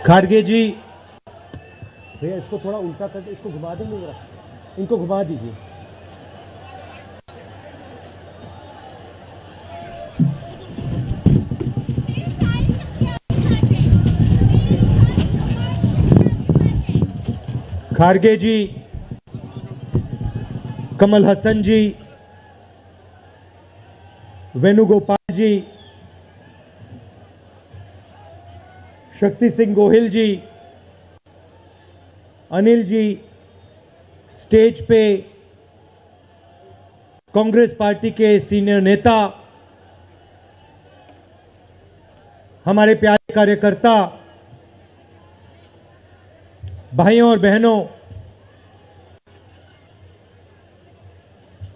खारगे जी, भैया इसको थोड़ा उल्टा करके इसको घुमा देंगे जरा, इनको घुमा दीजिए। खारगे जी, कमल हसन जी, वेणुगोपाल जी, शक्ति सिंह गोहिल जी, अनिल जी, स्टेज पे कांग्रेस पार्टी के सीनियर नेता, हमारे प्यारे कार्यकर्ता, भाइयों और बहनों,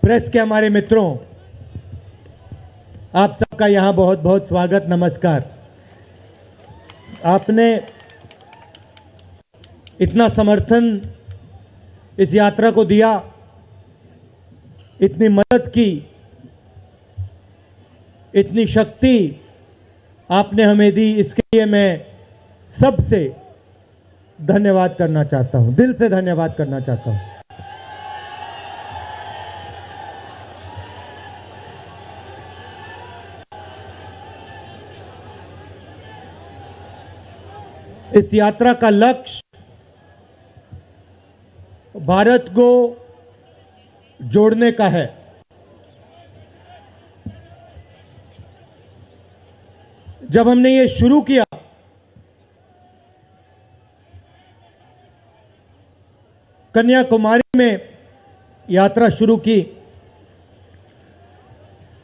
प्रेस के हमारे मित्रों, आप सबका यहां बहुत बहुत स्वागत, नमस्कार। आपने इतना समर्थन इस यात्रा को दिया, इतनी मदद की, इतनी शक्ति आपने हमें दी, इसके लिए मैं सबसे धन्यवाद करना चाहता हूं, दिल से धन्यवाद करना चाहता हूं। इस यात्रा का लक्ष्य भारत को जोड़ने का है। जब हमने ये शुरू किया कन्याकुमारी में यात्रा शुरू की,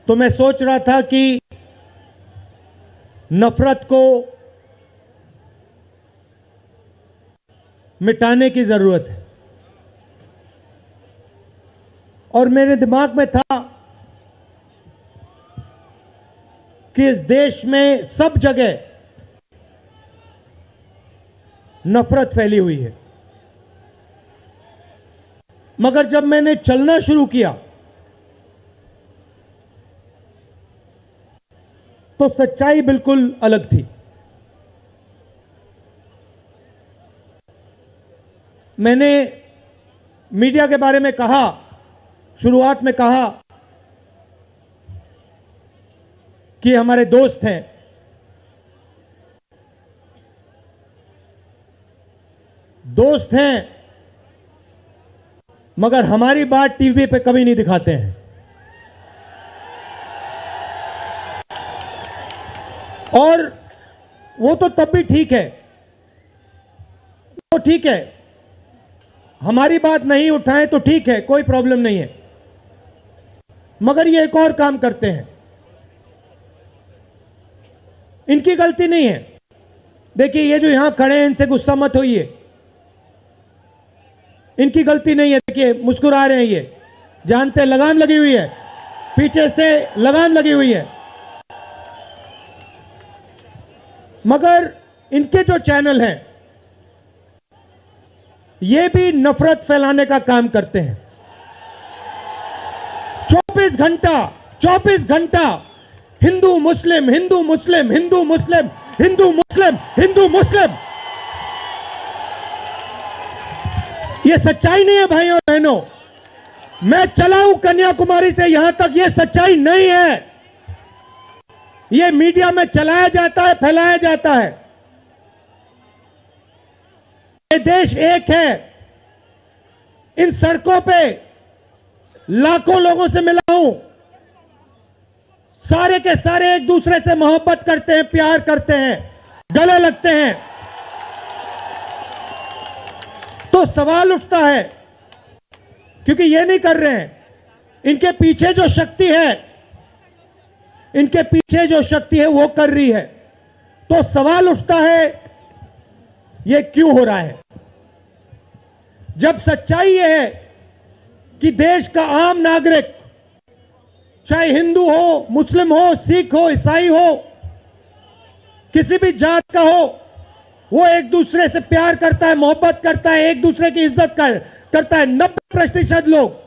तो मैं सोच रहा था कि नफरत को मिटाने की जरूरत है, और मेरे दिमाग में था कि इस देश में सब जगह नफरत फैली हुई है, मगर जब मैंने चलना शुरू किया तो सच्चाई बिल्कुल अलग थी। मैंने मीडिया के बारे में कहा, शुरुआत में कहा कि हमारे दोस्त हैं, दोस्त हैं, मगर हमारी बात टीवी पे कभी नहीं दिखाते हैं। और वो तो तब भी ठीक है, वो ठीक है, हमारी बात नहीं उठाएं तो ठीक है, कोई प्रॉब्लम नहीं है, मगर ये एक और काम करते हैं, इनकी गलती नहीं है। देखिए, ये जो यहां खड़े हैं, इनसे गुस्सा मत होइए, इनकी गलती नहीं है। देखिए, मुस्कुरा रहे हैं, ये जानते लगाम लगी हुई है, पीछे से लगाम लगी हुई है, मगर इनके जो चैनल हैं ये भी नफरत फैलाने का काम करते हैं। 24 घंटा हिंदू मुस्लिम, हिंदू मुस्लिम, हिंदू मुस्लिम, हिंदू मुस्लिम, हिंदू मुस्लिम। ये सच्चाई नहीं है भाइयों और बहनों। मैं चला हूं कन्याकुमारी से यहां तक, ये सच्चाई नहीं है। ये मीडिया में चलाया जाता है, फैलाया जाता है। ये देश एक है। इन सड़कों पे लाखों लोगों से मिला हूं, सारे के सारे एक दूसरे से मोहब्बत करते हैं, प्यार करते हैं, गले लगते हैं। तो सवाल उठता है, क्योंकि ये नहीं कर रहे हैं, इनके पीछे जो शक्ति है, इनके पीछे जो शक्ति है वो कर रही है। तो सवाल उठता है, ये क्यों हो रहा है? जब सच्चाई ये है कि देश का आम नागरिक, चाहे हिंदू हो, मुस्लिम हो, सिख हो, ईसाई हो, किसी भी जात का हो, वो एक दूसरे से प्यार करता है, मोहब्बत करता है, एक दूसरे की इज्जत करता है। 90% लोग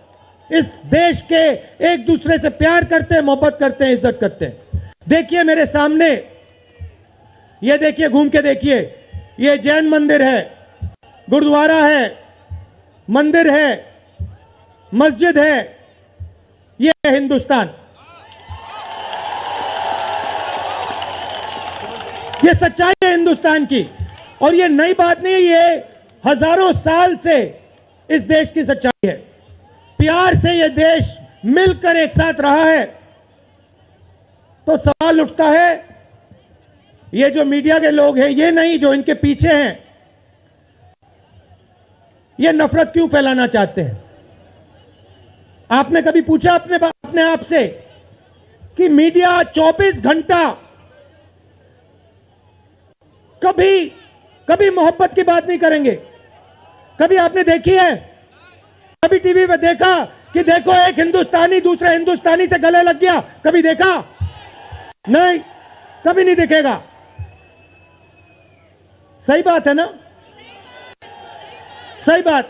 इस देश के एक दूसरे से प्यार करते हैं, मोहब्बत करते हैं, इज्जत करते हैं। देखिए मेरे सामने, ये देखिए, घूम के देखिए, ये जैन मंदिर है, गुरुद्वारा है, मंदिर है, मस्जिद है, ये है हिंदुस्तान। ये सच्चाई है हिंदुस्तान की, और ये नई बात नहीं है, ये हजारों साल से इस देश की सच्चाई है। प्यार से ये देश मिलकर एक साथ रहा है। तो सवाल उठता है, ये जो मीडिया के लोग हैं, ये नहीं जो इनके पीछे हैं, ये नफरत क्यों फैलाना चाहते हैं? आपने कभी पूछा अपने आप से कि मीडिया 24 घंटा कभी मोहब्बत की बात नहीं करेंगे? कभी आपने देखी है? कभी टीवी पे देखा कि देखो एक हिंदुस्तानी दूसरे हिंदुस्तानी से गले लग गया? कभी देखा? नहीं, कभी नहीं दिखेगा। सही बात है ना? सही बात,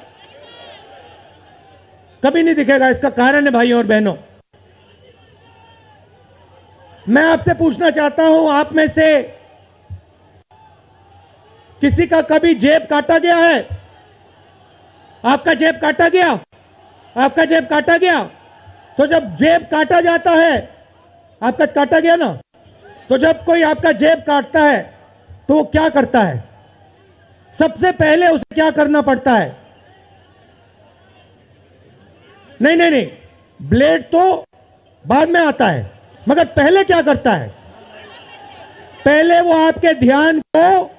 कभी नहीं दिखेगा। इसका कारण है भाइयों और बहनों, मैं आपसे पूछना चाहता हूं, आप में से किसी का कभी जेब काटा गया है? आपका जेब काटा गया? आपका जेब काटा गया? तो जब जेब काटा जाता है, आपका काटा गया ना, तो जब कोई आपका जेब काटता है तो वो क्या करता है? सबसे पहले उसे क्या करना पड़ता है? नहीं, ब्लेड तो बाद में आता है, मगर पहले क्या करता है? पहले वो आपके ध्यान को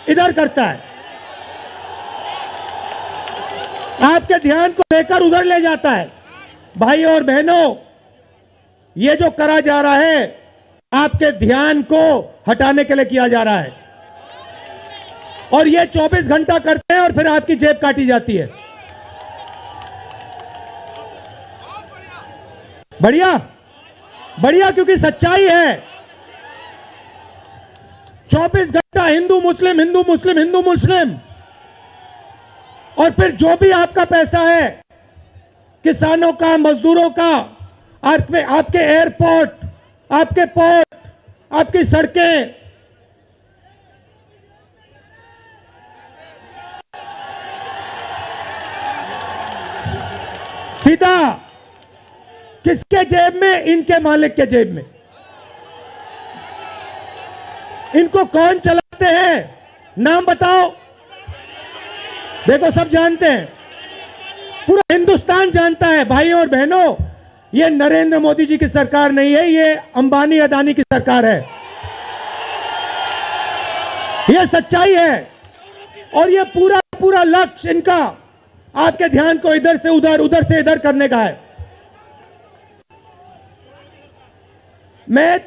इधर करता है, आपके ध्यान को लेकर उधर ले जाता है। भाइयों और बहनों, ये जो करा जा रहा है, आपके ध्यान को हटाने के लिए किया जा रहा है, और ये 24 घंटा करते हैं और फिर आपकी जेब काटी जाती है। बढ़िया, बढ़िया, क्योंकि सच्चाई है। 24 घंटा हिंदू मुस्लिम, हिंदू मुस्लिम, हिंदू मुस्लिम, और फिर जो भी आपका पैसा है, किसानों का, मजदूरों का, आपके एयरपोर्ट, आपके पोर्ट, आपकी सड़कें, सीधा किसके जेब में? इनके मालिक के जेब में। इनको कौन चलाते हैं? नाम बताओ। देखो, सब जानते हैं, पूरा हिंदुस्तान जानता है। भाइयों और बहनों, ये नरेंद्र मोदी जी की सरकार नहीं है, ये अंबानी अदानी की सरकार है। ये सच्चाई है, और ये पूरा लक्ष्य इनका आपके ध्यान को इधर से उधर, उधर से इधर करने का है। मैं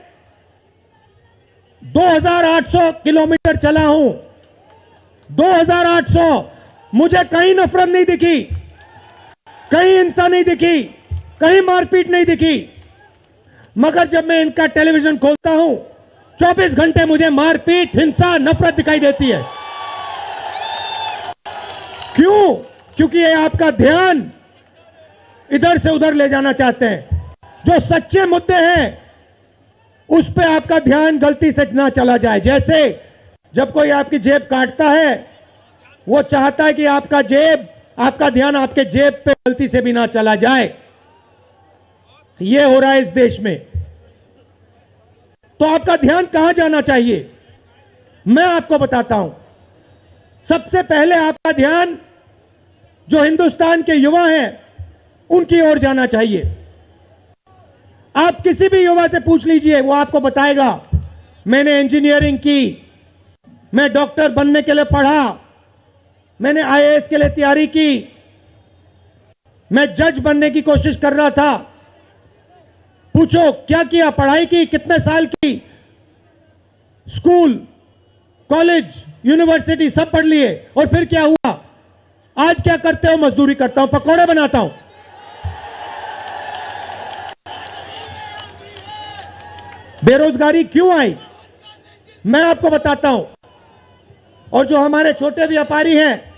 2800 किलोमीटर चला हूं, 2800, मुझे कहीं नफरत नहीं दिखी, कहीं हिंसा नहीं दिखी, कहीं मारपीट नहीं दिखी। मगर जब मैं इनका टेलीविजन खोलता हूं, 24 घंटे मुझे मारपीट, हिंसा, नफरत दिखाई देती है। क्यों? क्योंकि ये आपका ध्यान इधर से उधर ले जाना चाहते हैं। जो सच्चे मुद्दे हैं उस पे आपका ध्यान गलती से ना चला जाए। जैसे जब कोई आपकी जेब काटता है, वो चाहता है कि आपका ध्यान आपके जेब पे गलती से भी ना चला जाए। ये हो रहा है इस देश में। तो आपका ध्यान कहां जाना चाहिए? मैं आपको बताता हूं। सबसे पहले आपका ध्यान जो हिंदुस्तान के युवा हैं उनकी ओर जाना चाहिए। आप किसी भी युवा से पूछ लीजिए, वो आपको बताएगा, मैंने इंजीनियरिंग की, मैं डॉक्टर बनने के लिए पढ़ा, मैंने आईएएस के लिए तैयारी की, मैं जज बनने की कोशिश कर रहा था। पूछो क्या किया? पढ़ाई की, कितने साल की, स्कूल, कॉलेज, यूनिवर्सिटी सब पढ़ लिए, और फिर क्या हुआ? आज क्या करते हो? मजदूरी करता हूं, पकौड़े बनाता हूं। बेरोजगारी क्यों आई? मैं आपको बताता हूं। और जो हमारे छोटे व्यापारी हैं,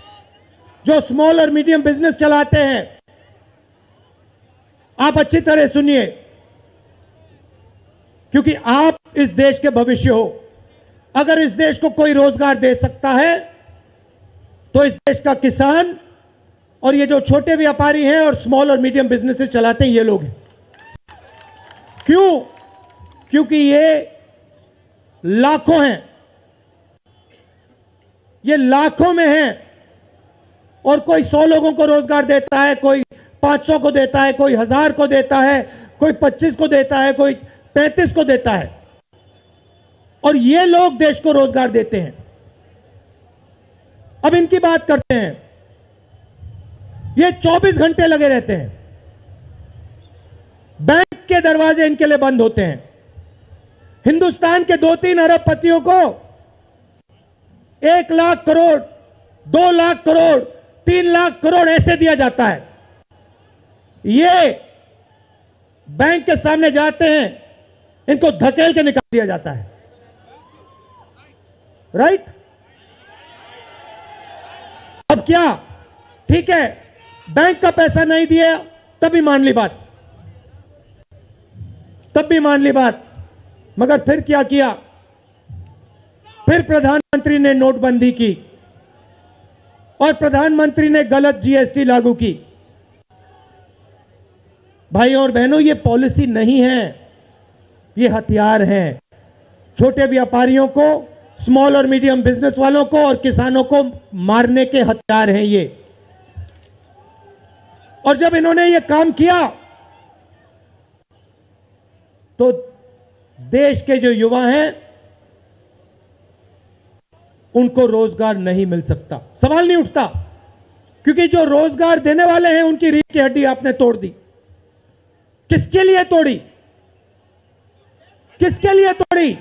जो स्मॉल और मीडियम बिजनेस चलाते हैं, आप अच्छी तरह सुनिए, क्योंकि आप इस देश के भविष्य हो। अगर इस देश को कोई रोजगार दे सकता है तो इस देश का किसान और ये जो छोटे व्यापारी हैं और स्मॉल और मीडियम बिजनेसेस चलाते हैं ये लोग हैं। क्यों? क्योंकि ये लाखों हैं, ये लाखों में हैं और कोई 100 लोगों को रोजगार देता है, कोई 500 को देता है, कोई 1000 को देता है, कोई 25 को देता है, कोई 35 को देता है और ये लोग देश को रोजगार देते हैं। अब इनकी बात करते हैं। ये 24 घंटे लगे रहते हैं, बैंक के दरवाजे इनके लिए बंद होते हैं। हिंदुस्तान के 2-3 अरबपतियों को 1 लाख करोड़, 2 लाख करोड़, 3 लाख करोड़ ऐसे दिया जाता है। ये बैंक के सामने जाते हैं, इनको धकेल के निकाल दिया जाता है। राइट? अब क्या? ठीक है, बैंक का पैसा नहीं दिया तब भी मान ली बात, तब भी मान ली बात। मगर फिर क्या किया? फिर प्रधानमंत्री ने नोटबंदी की और प्रधानमंत्री ने गलत जीएसटी लागू की। भाइयों और बहनों, ये पॉलिसी नहीं है, ये हथियार है। छोटे व्यापारियों को, स्मॉल और मीडियम बिजनेस वालों को और किसानों को मारने के हथियार हैं ये। और जब इन्होंने ये काम किया तो देश के जो युवा हैं उनको रोजगार नहीं मिल सकता, सवाल नहीं उठता, क्योंकि जो रोजगार देने वाले हैं उनकी रीढ़ की हड्डी आपने तोड़ दी। किसके लिए तोड़ी? किसके लिए तोड़ी?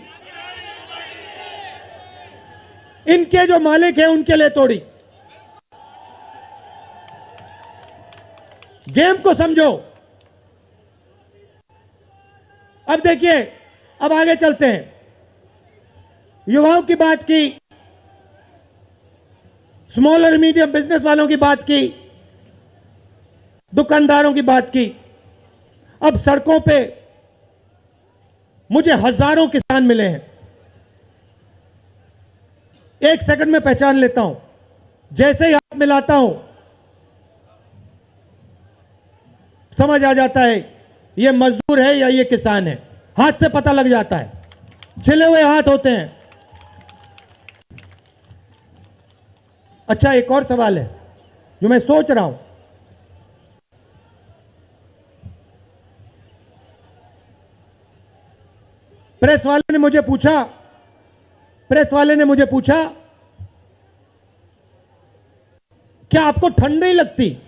इनके जो मालिक हैं उनके लिए तोड़ी। गेम को समझो। अब देखिए, अब आगे चलते हैं। युवाओं की बात की, स्मॉल और मीडियम बिजनेस वालों की बात की, दुकानदारों की बात की। अब सड़कों पे मुझे हजारों किसान मिले हैं। एक सेकंड में पहचान लेता हूं, जैसे ही हाथ मिलाता हूं समझ आ जाता है ये मजदूर है या ये किसान है। हाथ से पता लग जाता है, छिले हुए हाथ होते हैं। अच्छा, एक और सवाल है जो मैं सोच रहा हूं। प्रेस वाले ने मुझे पूछा क्या आपको ठंड नहीं लगती?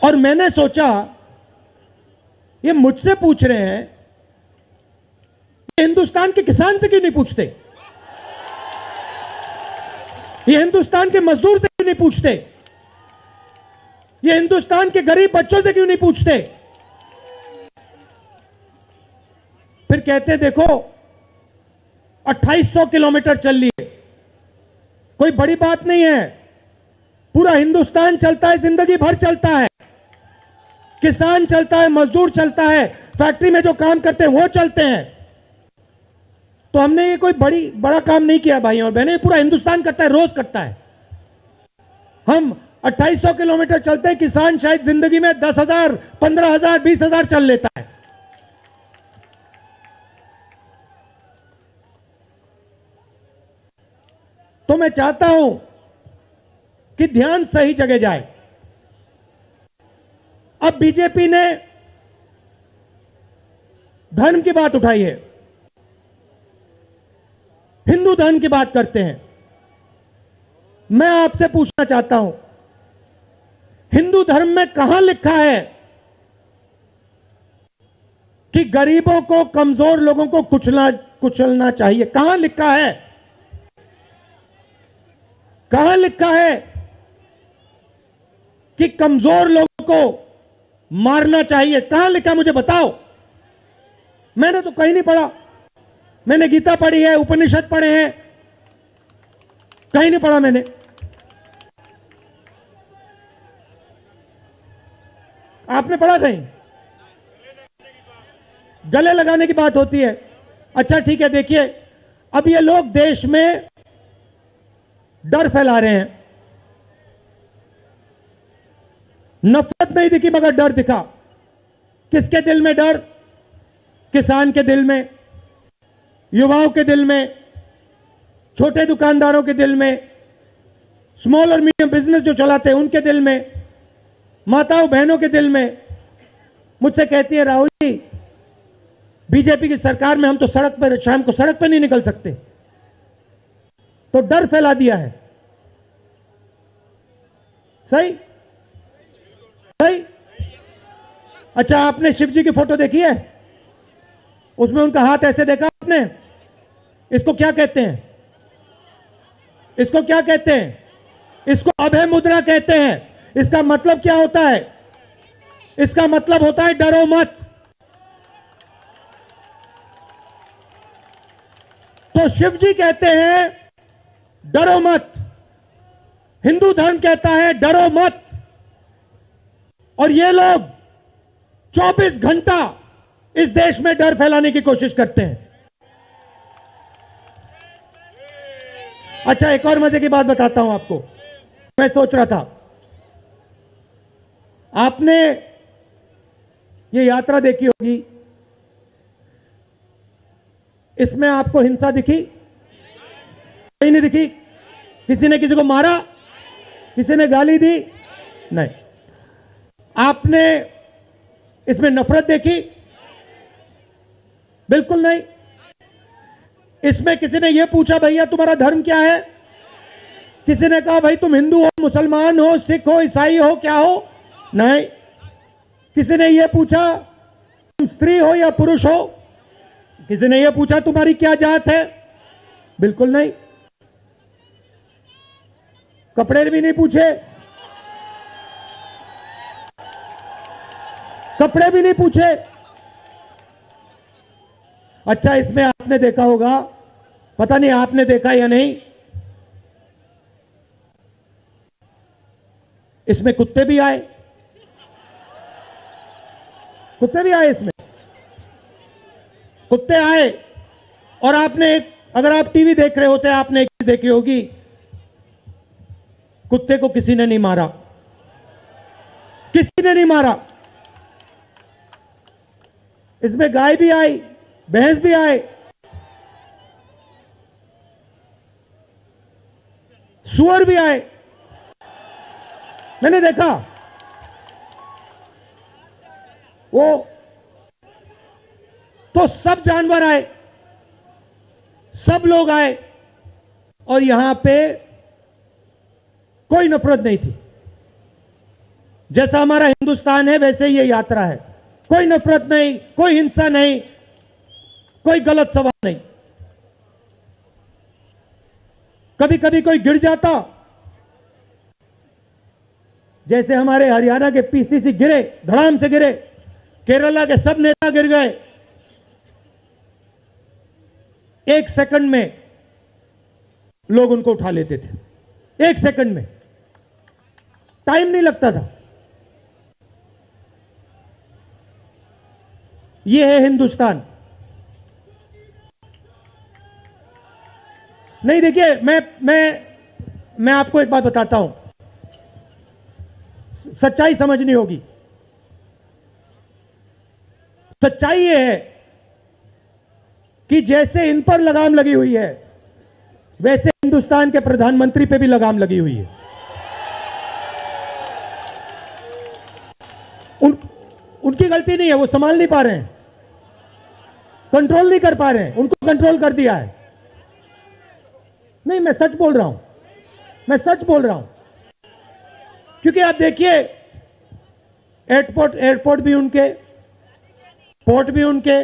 और मैंने सोचा ये मुझसे पूछ रहे हैं, हिंदुस्तान के किसान से क्यों नहीं पूछते? ये हिंदुस्तान के मजदूर से क्यों नहीं पूछते? ये हिंदुस्तान के गरीब बच्चों से क्यों नहीं पूछते? फिर कहते देखो 2800 किलोमीटर चल लिए, कोई बड़ी बात नहीं है। पूरा हिंदुस्तान चलता है, जिंदगी भर चलता है। किसान चलता है, मजदूर चलता है, फैक्ट्री में जो काम करते हैं वो चलते हैं। तो हमने ये कोई बड़ा काम नहीं किया भाई और बहनें, पूरा हिंदुस्तान करता है, रोज करता है। हम 2800 किलोमीटर चलते हैं, किसान शायद जिंदगी में 10,000, 15,000, 20,000 चल लेता है। तो मैं चाहता हूं कि ध्यान सही जगह जाए। अब बीजेपी ने धर्म की बात उठाई है, हिंदू धर्म की बात करते हैं। मैं आपसे पूछना चाहता हूं, हिंदू धर्म में कहां लिखा है कि गरीबों को, कमजोर लोगों को कुचलना चाहिए? कहां लिखा है? कहां लिखा है कि कमजोर लोगों को मारना चाहिए? कहां लिखा, मुझे बताओ। मैंने तो कहीं नहीं पढ़ा। मैंने गीता पढ़ी है, उपनिषद पढ़े हैं, कहीं नहीं पढ़ा मैंने। आपने पढ़ा कहीं? गले लगाने की बात होती है। अच्छा ठीक है, देखिए अब ये लोग देश में डर फैला रहे हैं। नफरत नहीं दिखी मगर डर दिखा। किसके दिल में डर? किसान के दिल में, युवाओं के दिल में, छोटे दुकानदारों के दिल में, स्मॉल और मीडियम बिजनेस जो चलाते हैं उनके दिल में, माताओं बहनों के दिल में। मुझसे कहती है, राहुल जी बीजेपी की सरकार में हम तो सड़क पर, शाम को सड़क पर नहीं निकल सकते। तो डर फैला दिया है। सही सही। अच्छा, आपने शिव जी की फोटो देखी है? उसमें उनका हाथ ऐसे देखा आपने? इसको क्या कहते हैं? इसको क्या कहते हैं? इसको अभय मुद्रा कहते हैं। इसका मतलब क्या होता है? इसका मतलब होता है डरो मत। तो शिव जी कहते हैं डरो मत, हिंदू धर्म कहता है डरो मत, और ये लोग 24 घंटा इस देश में डर फैलाने की कोशिश करते हैं। अच्छा, एक और मजे की बात बताता हूं आपको। मैं सोच रहा था, आपने ये यात्रा देखी होगी, इसमें आपको हिंसा दिखी? कहीं नहीं दिखी? किसी ने किसी को मारा? किसी ने गाली दी? नहीं। आपने इसमें नफरत देखी? बिल्कुल नहीं। इसमें किसी ने यह पूछा भैया तुम्हारा धर्म क्या है? किसी ने कहा भाई तुम हिंदू हो, मुसलमान हो, सिख हो, ईसाई हो, क्या हो? नहीं। किसी ने यह पूछा तुम स्त्री हो या पुरुष हो? किसी ने यह पूछा तुम्हारी क्या जात है? बिल्कुल नहीं। कपड़े भी नहीं पूछे, कपड़े भी नहीं पूछे। अच्छा, इसमें आपने देखा होगा, पता नहीं आपने देखा या नहीं, इसमें कुत्ते भी आए। कुत्ते भी आए इसमें, कुत्ते आए। और आपने, अगर आप टीवी देख रहे होते, आपने एक चीज देखी होगी, कुत्ते को किसी ने नहीं मारा, किसी ने नहीं मारा। इसमें गाय भी आई, भैंस भी आए, सुअर भी आए। मैंने देखा वो, तो सब जानवर आए, सब लोग आए, और यहां पे कोई नफरत नहीं थी। जैसा हमारा हिंदुस्तान है वैसे ही ये यात्रा है। कोई नफरत नहीं, कोई हिंसा नहीं, कोई गलत सवाल नहीं। कभी कभी कोई गिर जाता, जैसे हमारे हरियाणा के पीसीसी गिरे, धड़ाम से गिरे, केरला के सब नेता गिर गए, 1 सेकंड में लोग उनको उठा लेते थे। 1 सेकंड में, टाइम नहीं लगता था। यह है हिंदुस्तान। नहीं, देखिए मैं आपको एक बात बताता हूं, सच्चाई समझनी होगी। सच्चाई यह है कि जैसे इन पर लगाम लगी हुई है, वैसे हिंदुस्तान के प्रधानमंत्री पे भी लगाम लगी हुई है। उनकी गलती नहीं है, वो संभाल नहीं पा रहे हैं, कंट्रोल नहीं कर पा रहे हैं, उनको कंट्रोल कर दिया है। नहीं, मैं सच बोल रहा हूं, मैं सच बोल रहा हूं। क्योंकि आप देखिए, एयरपोर्ट भी उनके, पोर्ट भी उनके,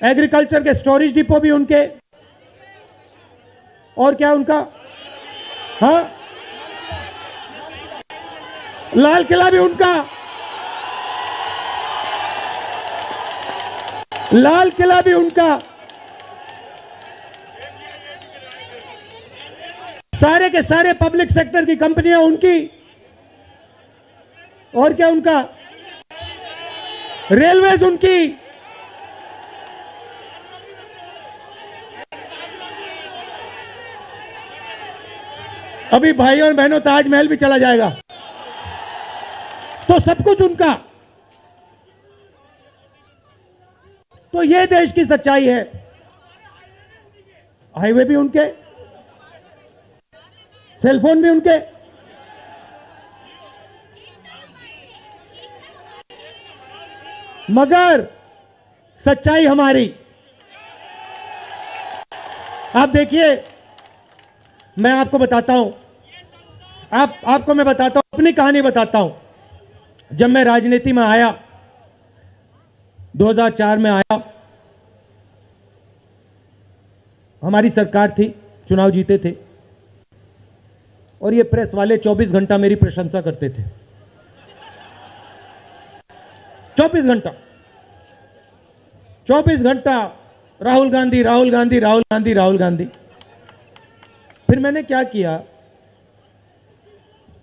एग्रीकल्चर के स्टोरेज डिपो भी उनके, और क्या उनका, हाँ, लाल किला भी उनका, लाल किला भी उनका, सारे के सारे पब्लिक सेक्टर की कंपनियां उनकी, और क्या उनका, रेलवेज उनकी, अभी भाइयों और बहनों ताजमहल भी चला जाएगा, तो सब कुछ उनका। तो ये देश की सच्चाई है। हाईवे भी उनके, सेलफोन भी उनके, मगर सच्चाई हमारी। आप देखिए, मैं आपको बताता हूं, आपको मैं बताता हूं, अपनी कहानी बताता हूं। जब मैं राजनीति में आया, 2004 में आया, हमारी सरकार थी, चुनाव जीते थे, और ये प्रेस वाले 24 घंटा मेरी प्रशंसा करते थे। 24 घंटा, 24 घंटा राहुल गांधी, राहुल गांधी, राहुल गांधी, राहुल गांधी। फिर मैंने क्या किया,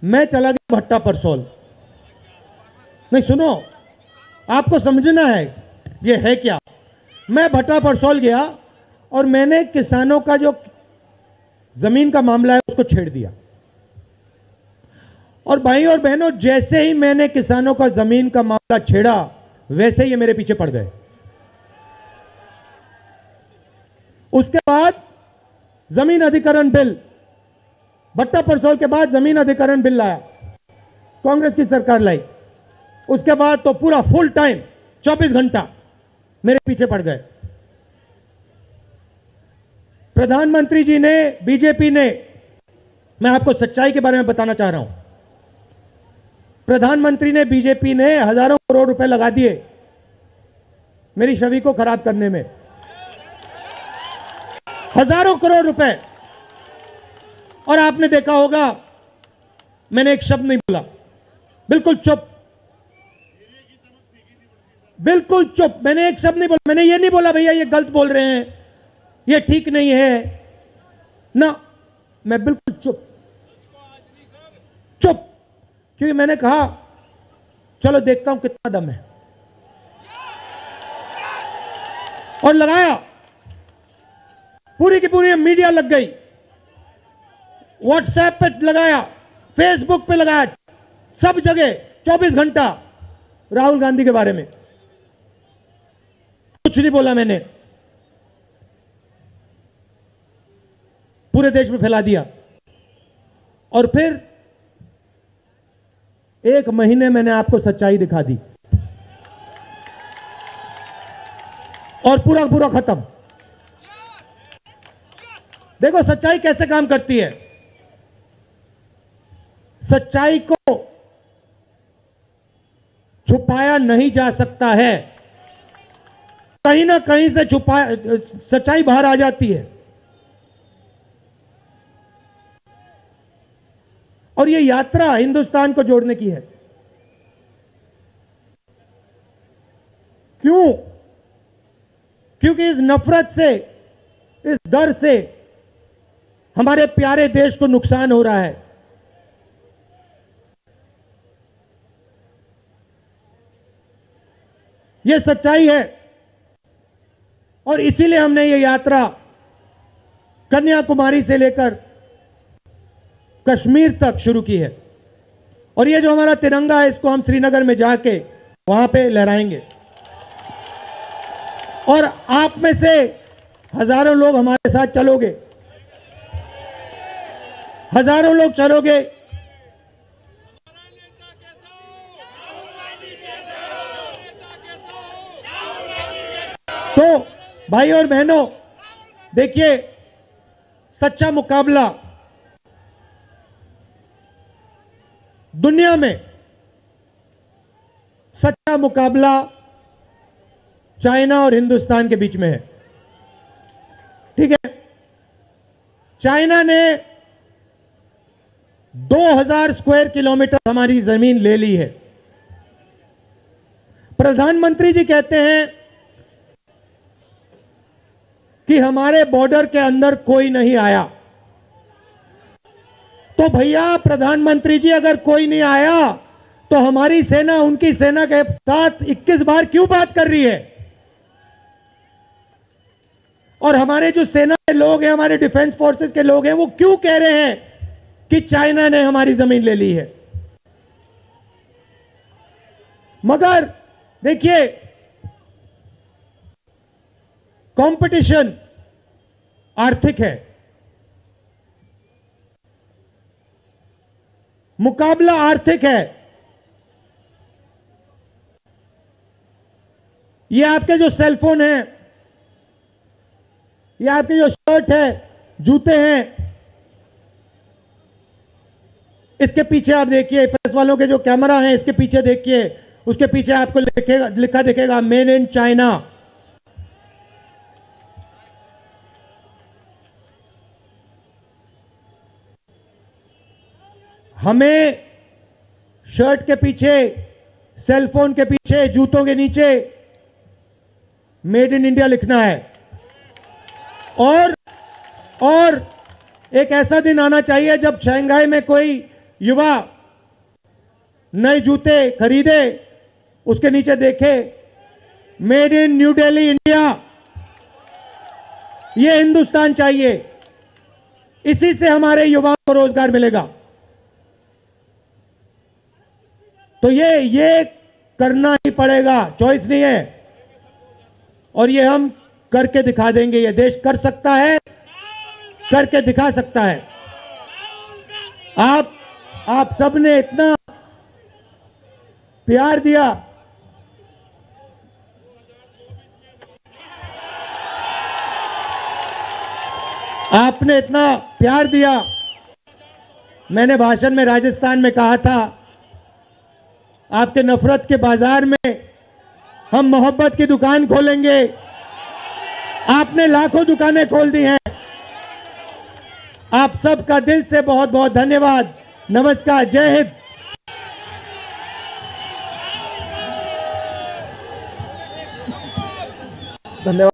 मैं चला गया भट्टा परसोल। नहीं सुनो, आपको समझना है ये है क्या। मैं भट्टा परसोल गया और मैंने किसानों का जो जमीन का मामला है उसको छेड़ दिया। और भाई और बहनों, जैसे ही मैंने किसानों का जमीन का मामला छेड़ा, वैसे ही ये मेरे पीछे पड़ गए। उसके बाद जमीन अधिग्रहण बिल, भट्टा परसोल के बाद जमीन अधिग्रहण बिल लाया, कांग्रेस की सरकार लाई। उसके बाद तो पूरा फुल टाइम 24 घंटा मेरे पीछे पड़ गए। प्रधानमंत्री जी ने, बीजेपी ने, मैं आपको सच्चाई के बारे में बताना चाह रहा हूं, प्रधानमंत्री ने, बीजेपी ने हजारों करोड़ रुपए लगा दिए मेरी छवि को खराब करने में। हजारों करोड़ रुपए। और आपने देखा होगा, मैंने एक शब्द नहीं बोला, बिल्कुल चुप, बिल्कुल चुप। मैंने एक शब्द नहीं बोला। मैंने ये नहीं बोला भैया ये गलत बोल रहे हैं, ये ठीक नहीं है ना, मैं बिल्कुल चुप, चुप। क्योंकि मैंने कहा चलो देखता हूं कितना दम है, और लगाया। पूरी की पूरी मीडिया लग गई, व्हाट्सएप पे लगाया, फेसबुक पे लगाया, सब जगह 24 घंटा राहुल गांधी के बारे में। कुछ नहीं बोला मैंने, पूरे देश में फैला दिया। और फिर एक महीने मैंने आपको सच्चाई दिखा दी, और पूरा पूरा खत्म। देखो सच्चाई कैसे काम करती है। सच्चाई को छुपाया नहीं जा सकता है, कहीं ना कहीं से सच्चाई बाहर आ जाती है। और यह यात्रा हिंदुस्तान को जोड़ने की है। क्यों? क्योंकि इस नफरत से, इस डर से हमारे प्यारे देश को नुकसान हो रहा है। यह सच्चाई है, और इसीलिए हमने ये यात्रा कन्याकुमारी से लेकर कश्मीर तक शुरू की है। और ये जो हमारा तिरंगा है, इसको हम श्रीनगर में जाके वहां पे लहराएंगे। और आप में से हजारों लोग हमारे साथ चलोगे, हजारों लोग चलोगे। तो भाई और बहनों, देखिए, सच्चा मुकाबला दुनिया में, सच्चा मुकाबला चाइना और हिंदुस्तान के बीच में है। ठीक है, चाइना ने 2000 स्क्वायर किलोमीटर हमारी जमीन ले ली है। प्रधानमंत्री जी कहते हैं कि हमारे बॉर्डर के अंदर कोई नहीं आया। तो भैया प्रधानमंत्री जी, अगर कोई नहीं आया तो हमारी सेना उनकी सेना के साथ 21 बार क्यों बात कर रही है? और हमारे जो सेना के लोग हैं, हमारे डिफेंस फोर्सेस के लोग हैं, वो क्यों कह रहे हैं कि चाइना ने हमारी जमीन ले ली है? मगर देखिए, कंपटीशन आर्थिक है, मुकाबला आर्थिक है। ये आपके जो सेलफोन है, ये आपके जो शर्ट है, जूते हैं, इसके पीछे आप देखिए, प्रेस वालों के जो कैमरा है इसके पीछे देखिए, उसके पीछे आपको लिखा दिखेगा मेड इन चाइना। हमें शर्ट के पीछे, सेलफोन के पीछे, जूतों के नीचे मेड इन इंडिया लिखना है। और एक ऐसा दिन आना चाहिए जब शंघाई में कोई युवा नए जूते खरीदे, उसके नीचे देखे made in new Delhi India. ये हिंदुस्तान चाहिए, इसी से हमारे युवाओं को रोजगार मिलेगा। तो ये करना ही पड़ेगा, चॉइस नहीं है। और ये हम करके दिखा देंगे। ये देश कर सकता है, करके दिखा सकता है। आप सबने इतना प्यार दिया, आपने इतना प्यार दिया। मैंने भाषण में राजस्थान में कहा था, आपके नफरत के बाजार में हम मोहब्बत की दुकान खोलेंगे। आपने लाखों दुकानें खोल दी हैं। आप सबका दिल से बहुत बहुत धन्यवाद। नमस्कार, जय हिंद। धन्यवाद।